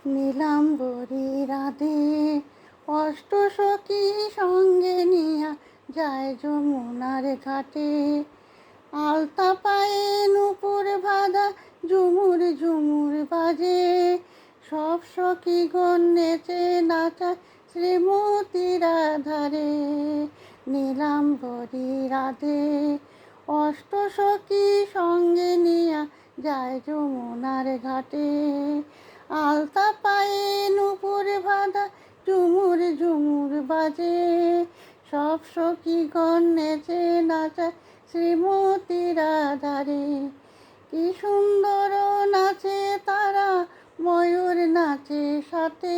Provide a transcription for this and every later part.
নীলাম্বরী রাধে অষ্টসখী সঙ্গে নিয়া যায় যমুনার ঘাটে। আলতা পায়ে নূপুর বাঁধা ঝুমুর ঝুমুর বাজে। সব সখীগণ নেচে নাচায় শ্রীমতীর ধারে। নীলাম্বরী রাধে অষ্টসখী সঙ্গে নিয়া যায় যমুনার ঘাটে। আলতা পায়ে নূপুর বাঁধা ঝুমুর ঝুমুর বাজে। সব সখীগণ নেচে নাচায় শ্রীমতীর ধারে। কি সুন্দর নাচে তারা, ময়ূর নাচে সাথে।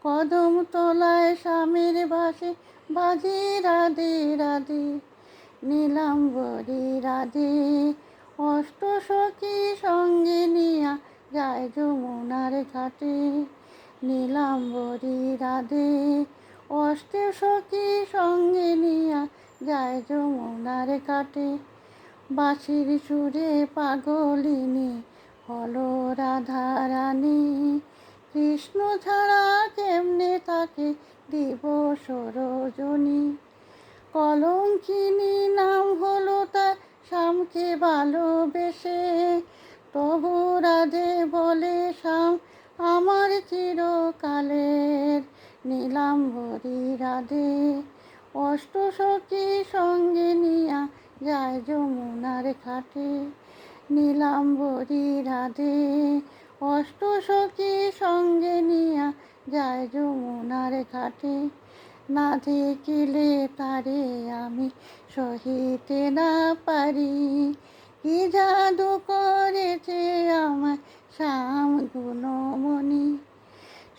কদম তলায় স্বামীর বাঁশি বাজে রাধে রাধে। নীলাম্বরী রাধে অষ্টসখী সঙ্গে নিয়া যায় যমুনার ঘাটে। নীলাম্বরী রাধে অষ্টসখী সঙ্গে নিয়া যায় যমুনার ঘাটে। বাঁশির সুরে পাগলিনী হলো রাধা রানী। কৃষ্ণ ছাড়া কেমনে থাকে দিবস রজনী। কলঙ্কিনী নাম হলো তার শ্যামকে ভালোবেসে। তবু রাধে বলে শ্যাম আমার চিরকালের। নীলাম্বরী রাধে অষ্টসখী সঙ্গে নিয়া যায় যমুনার ঘাটে। নীলাম্বরী রাধে অষ্টসখী সঙ্গে নিয়া যায় যমুনার ঘাটে। না দেখিলে তারে আমি সহিতে না পারি। কি জাদু করেছে আমায় শ্যাম গুণমণি।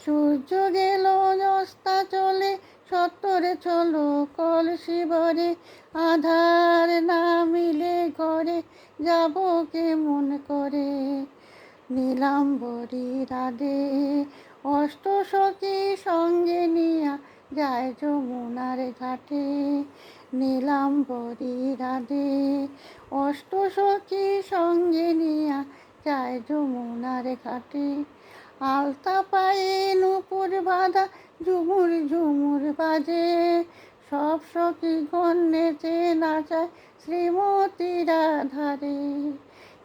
সূর্য গেল অস্তাচলে সত্তরে চলো কলসি ভরে। আধার না মিলে ঘরে যাব কেমন করে। নীলাম্বরী রাধে অষ্টসখী সঙ্গে নিয়া যায় যমুনার ঘাটে। নীলাম্বরী রাধে অষ্টসখী সঙ্গে নিয়া যায় যমুনার ঘাটে। আলতা পায়ে নূপুর বাঁধা ঝুমুর ঝুমুর বাজে। সব সখীগণ নেচে নাচায় শ্রীমতীর ধারে।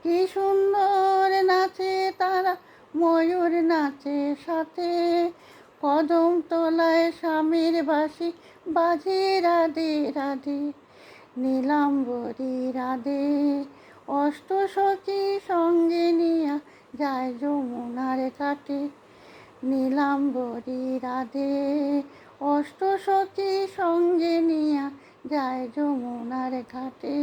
কি সুন্দর নাচে তারা, ময়ূর নাচে সাথে। কদম তলায় স্বামীর বাঁশি বাজে রাধে রাধে। নীলাম্বরী রাধে অষ্টসখী সঙ্গে নিয়া যায় যমুনার ঘাটে। নীলাম্বরী রাধে অষ্টসখী সঙ্গে নিয়া যায় যমুনার ঘাটে।